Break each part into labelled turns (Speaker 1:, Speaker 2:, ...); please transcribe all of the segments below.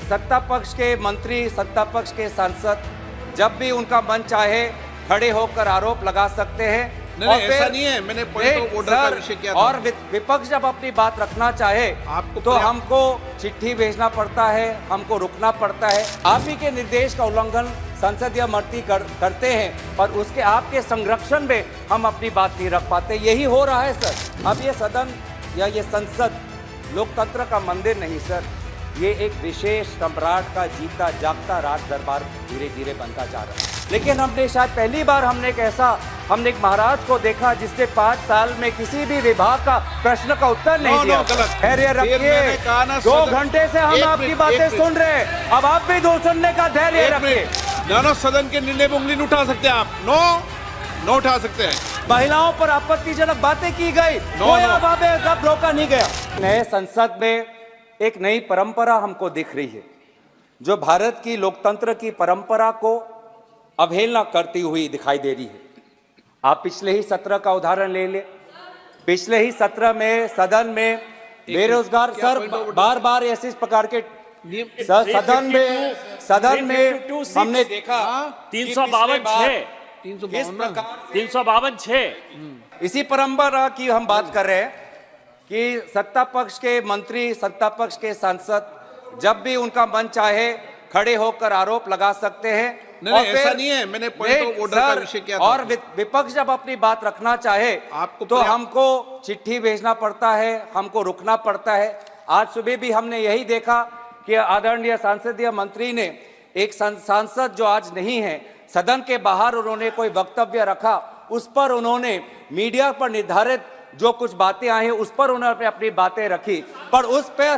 Speaker 1: सत्ता पक्ष के मंत्री, सत्ता पक्ष के सांसद जब भी उनका मन चाहे खड़े होकर आरोप लगा सकते हैं।
Speaker 2: नहीं, ऐसा नहीं है, मैंने पॉइंट ऑफ ऑर्डर का विषय किया था।
Speaker 1: और विपक्ष जब अपनी बात रखना चाहे
Speaker 2: आपको
Speaker 1: तो हमको चिट्ठी भेजना पड़ता है, हमको रुकना पड़ता है। आप ही के निर्देश का उल्लंघन संसदीय मंत्री करते हैं, पर उसके आपके संरक्षण में हम अपनी बात नहीं रख पाते। यही हो रहा है सर। अब ये सदन या ये संसद लोकतंत्र का मंदिर नहीं सर, ये एक विशेष सम्राट का जीता जागता राज दरबार धीरे धीरे बनता जा रहा है। लेकिन हमने शायद पहली बार हमने एक महाराज को देखा जिसने 5 साल में किसी भी विभाग का प्रश्न का उत्तर नहीं दिया। धैर्य रखिए, 2 घंटे से हम आपकी बातें सुन रहे हैं, अब आप भी दो सुनने का धैर्य रखिए।
Speaker 2: दोनों सदन के निर्णय में उंगली नहीं उठा सकते आप, नो उठा सकते हैं।
Speaker 1: महिलाओं पर आपत्तिजनक बातें की गई, कब रोका नहीं गया। नए संसद में एक नई परंपरा हमको दिख रही है, जो भारत की लोकतंत्र की परंपरा को अवहेलना करती हुई दिखाई दे रही है। आप पिछले ही सत्र का उदाहरण ले ले। पिछले ही सत्र में सदन में बेरोजगार सर बार बार ऐसे प्रकार के सदन में हमने देखा
Speaker 3: 352
Speaker 1: इसी परंपरा की हम बात कर रहे हैं कि सत्ता पक्ष के मंत्री, सत्ता पक्ष के सांसद जब भी उनका मन चाहे खड़े होकर आरोप लगा सकते हैं।
Speaker 2: नहीं, ऐसा नहीं है, मैंने पॉइंट ऑफ ऑर्डर का विषय किया था।
Speaker 1: और विपक्ष जब अपनी बात रखना चाहे तो हमको चिट्ठी भेजना पड़ता है, हमको रुकना पड़ता है। आज सुबह भी हमने यही देखा कि आदरणीय संसदीय मंत्री ने एक सांसद जो आज नहीं है, सदन के बाहर उन्होंने कोई वक्तव्य रखा, उस पर उन्होंने मीडिया पर निर्धारित जो कुछ बातें आई हैं उस पर उन्होंने अपनी बातें रखी, पर उस पर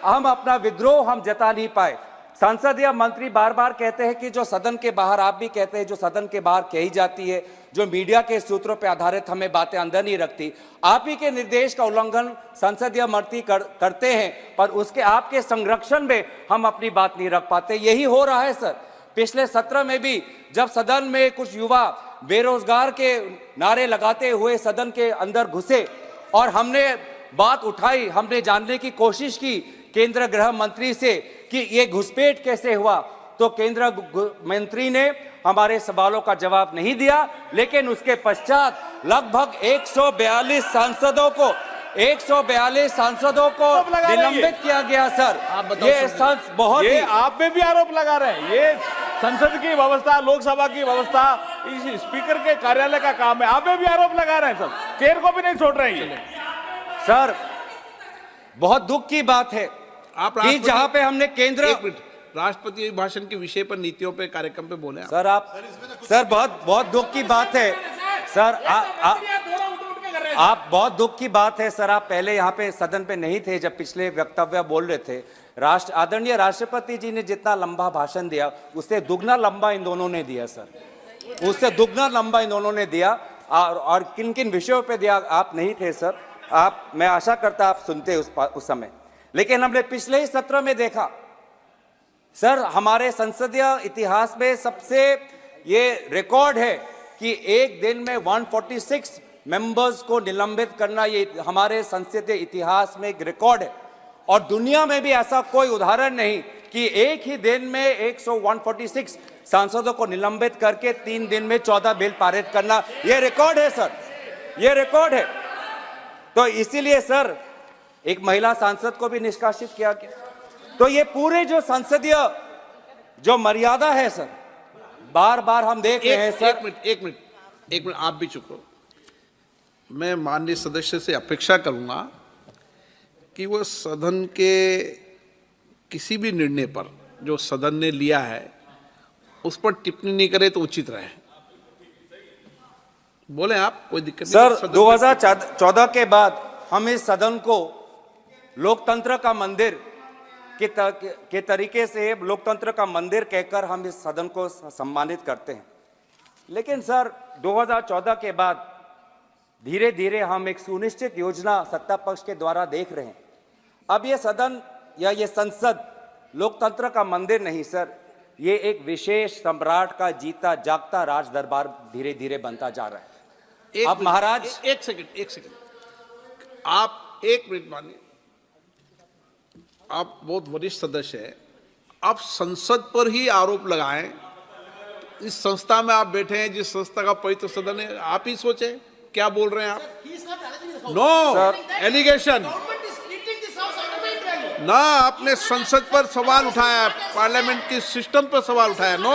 Speaker 1: हम अपना विद्रोह हम जता नहीं पाए। संसदीय मंत्री बार बार कहते हैं कि जो सदन के बाहर, आप भी कहते हैं जो सदन के बाहर कही जाती है, जो मीडिया के सूत्रों पर आधारित हमें बातें अंदर नहीं रखती। आप ही के निर्देश का उल्लंघन संसदीय मंत्री करते हैं, पर उसके आपके संरक्षण में हम अपनी बात नहीं रख पाते। यही हो रहा है सर। पिछले सत्र में भी जब सदन में कुछ युवा बेरोजगार के नारे लगाते हुए सदन के अंदर घुसे और हमने बात उठाई, हमने जानने की कोशिश की केंद्र गृह मंत्री से कि ये घुसपैठ कैसे हुआ, तो केंद्र मंत्री ने हमारे सवालों का जवाब नहीं दिया। लेकिन उसके पश्चात लगभग 142 सांसदों को निलंबित किया गया सर। ये बहुत
Speaker 4: ये आप में भी आरोप लगा रहे हैं। ये संसद की व्यवस्था, लोकसभा की व्यवस्था, इस स्पीकर के कार्यालय का काम है। आप में भी आरोप लगा रहे हैं सर, चेयर को भी नहीं छोड़ रहे हैं
Speaker 1: सर। बहुत दुख की बात है कि जहां पे हमने केंद्र
Speaker 2: राष्ट्रपति भाषण के विषय पर, नीतियों पे, कार्यक्रम पे बोले
Speaker 1: सर। सर बहुत दुख की बात है सर। आप बहुत दुख की बात है सर। आप पहले यहाँ पे सदन पे नहीं थे जब पिछले वक्तव्य बोल रहे थे। आदरणीय राष्ट्रपति जी ने जितना लंबा भाषण दिया उससे दुगना लंबा इन दोनों ने दिया सर, उससे दुगना लंबा इन दोनों ने दिया। और किन किन विषयों पे दिया आप नहीं थे सर। मैं आशा करता आप सुनते उस समय। लेकिन हमने पिछले ही सत्र में देखा सर, हमारे संसदीय इतिहास में सबसे ये रिकॉर्ड है कि एक दिन में 146 मेंबर्स को निलंबित करना, ये हमारे संसदीय इतिहास में एक रिकॉर्ड है। और दुनिया में भी ऐसा कोई उदाहरण नहीं कि एक ही दिन में 146 सांसदों को निलंबित करके 3 दिन में 14 बिल पारित करना, ये रिकॉर्ड है सर, ये रिकॉर्ड है। तो इसीलिए सर एक महिला सांसद को भी निष्कासित किया गया। तो ये पूरे जो संसदीय जो मर्यादा है सर, बार बार हम देख रहे हैं सर।
Speaker 2: एक मिनट आप भी चुप रहो। मैं माननीय सदस्य से अपेक्षा करूंगा कि वो सदन के किसी भी निर्णय पर जो सदन ने लिया है उस पर टिप्पणी नहीं करे तो उचित रहे। बोले आप, कोई दिक्कत नहीं
Speaker 1: सर। 2014 के बाद हम इस सदन को लोकतंत्र का मंदिर के तरीके से, लोकतंत्र का मंदिर कहकर हम इस सदन को सम्मानित करते हैं। लेकिन सर 2014 के बाद धीरे धीरे हम एक सुनिश्चित योजना सत्ता पक्ष के द्वारा देख रहे हैं। अब ये सदन या ये संसद लोकतंत्र का मंदिर नहीं सर, ये एक विशेष सम्राट का जीता जागता राज दरबार धीरे धीरे बनता जा रहा है। अब महाराज
Speaker 2: एक सेकंड आप 1 मिनट मानिए। आप बहुत वरिष्ठ सदस्य हैं, आप संसद पर ही आरोप लगाएं। इस संस्था में आप बैठे हैं, जिस संस्था का पवित्र सदन है, आप ही सोचे क्या बोल रहे हैं आप। नो एलिगेशन ना, आपने संसद पर सवाल उठाया, पार्लियामेंट की सिस्टम पर सवाल उठाया। नो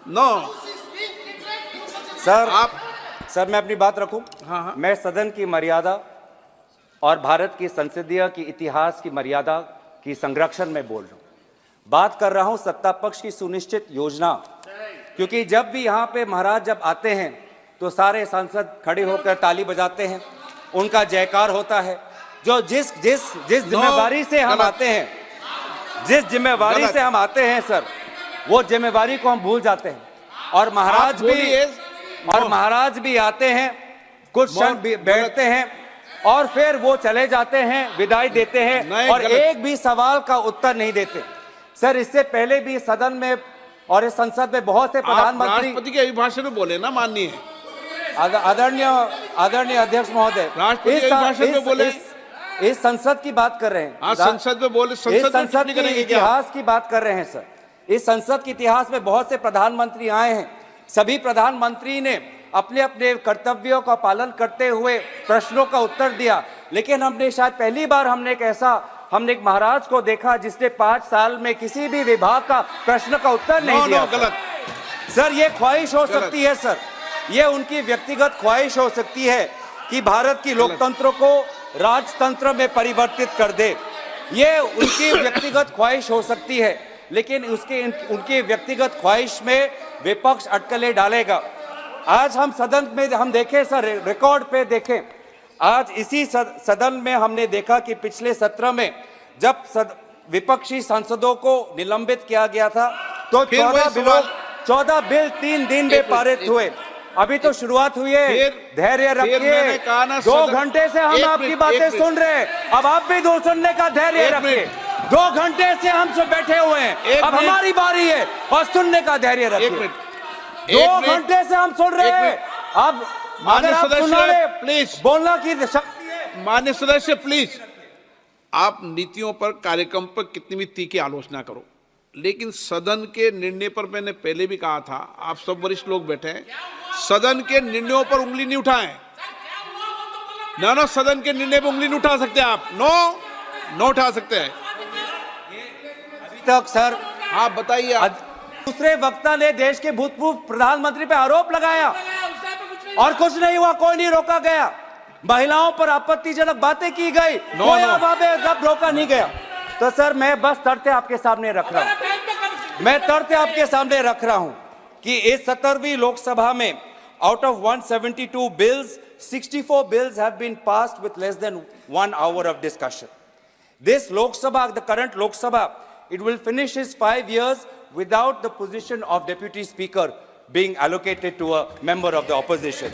Speaker 2: नो
Speaker 1: सर
Speaker 2: आप
Speaker 1: सर मैं अपनी बात रखूं।
Speaker 2: हाँ।
Speaker 1: मैं सदन की मर्यादा और भारत की संसदीय की इतिहास की मर्यादा की संरक्षण में बोल रहा हूं। बात कर रहा हूं सत्ता पक्ष की सुनिश्चित योजना, क्योंकि जब भी यहाँ पे महाराज जब आते हैं तो सारे सांसद खड़े होकर ताली बजाते हैं, उनका जयकार होता है। जो जिस जिस जिस जिम्मेवारी से हम आते हैं, जिस जिम्मेवारी से हम आते हैं सर, वो जिम्मेवारी को हम भूल जाते हैं। और महाराज भी आते हैं, कुछ क्षण बैठते हैं और फिर वो चले जाते हैं, विदाई देते हैं और एक भी सवाल का उत्तर नहीं देते। सर इससे पहले भी सदन में और इस संसद में बहुत से प्रधानमंत्री,
Speaker 2: राष्ट्रपति के अभिभाषण में बोले ना माननीय
Speaker 1: आदरणीय अध्यक्ष महोदय,
Speaker 2: राष्ट्रपति के अभिभाषण में बोले।
Speaker 1: इस संसद की बात कर रहे हैं।
Speaker 2: हाँ, संसद में बोले,
Speaker 1: इस संसद के इतिहास की बात कर रहे हैं सर। इस संसद के इतिहास में बहुत से प्रधानमंत्री आए हैं, सभी प्रधानमंत्री ने अपने अपने कर्तव्यों का पालन करते हुए प्रश्नों का उत्तर दिया, लेकिन हमने शायद पहली बार हमने एक महाराज को देखा जिसने 5 साल में किसी भी विभाग का प्रश्न का उत्तर नहीं दिया।
Speaker 2: गलत
Speaker 1: सर, ये ख्वाहिश हो सकती है सर, ये उनकी व्यक्तिगत ख्वाहिश हो सकती है कि भारत की लोकतंत्र को राजतंत्र में परिवर्तित कर दे। ये उनकी व्यक्तिगत ख्वाहिश हो सकती है, लेकिन उनकी व्यक्तिगत ख्वाहिश में विपक्ष अटकलें डालेगा। आज हम सदन में हम देखें सर, रिकॉर्ड पे देखें, आज इसी सदन में हमने देखा कि पिछले सत्र में जब विपक्षी सांसदों को निलंबित किया गया था तो 14 बिल 3 दिन में पारित हुए। अभी तो शुरुआत हुई है, धैर्य रखिए। 2 घंटे से हम आपकी बातें सुन रहे हैं, अब आप भी दो सुनने का धैर्य रखिए। 2 घंटे से हम सब बैठे हुए हैं, अब हमारी बारी है और सुनने का धैर्य रखिए। 2 घंटे से हम सुन रहे हैं, अब अगर आप सुन रहे
Speaker 2: प्लीज
Speaker 1: बोलना की शक्ति है।
Speaker 2: माननीय सदस्य प्लीज, आप नीतियों पर, कार्यक्रम पर कितनी भी तीखी आलोचना करो, लेकिन सदन के निर्णय पर मैंने पहले भी कहा था, आप सब वरिष्ठ लोग बैठे हैं, सदन के निर्णयों पर उंगली नहीं उठाएं। ना सदन के निर्णय पर उंगली नहीं उठा सकते आप। नो उठा सकते हैं
Speaker 1: अभी तक सर।
Speaker 2: आप बताइए।
Speaker 1: दूसरे वक्ता ने देश के भूतपूर्व प्रधानमंत्री पे आरोप लगाया और कुछ नहीं हुआ, कोई नहीं रोका गया। महिलाओं पर आपत्तिजनक बातें की गई, कोई जब रोका नहीं गया। तो सर मैं बस तथ्य आपके सामने रख रहा हूं, मैं तथ्य आपके सामने रख रहा हूं कि इस 17वीं लोकसभा में out of 172 bills 64 bills have been passed with less than 1 hour of discussion. This Lok Sabha, the current Lok Sabha, it will finish its 5 years without the position of Deputy Speaker being allocated to a member of the opposition.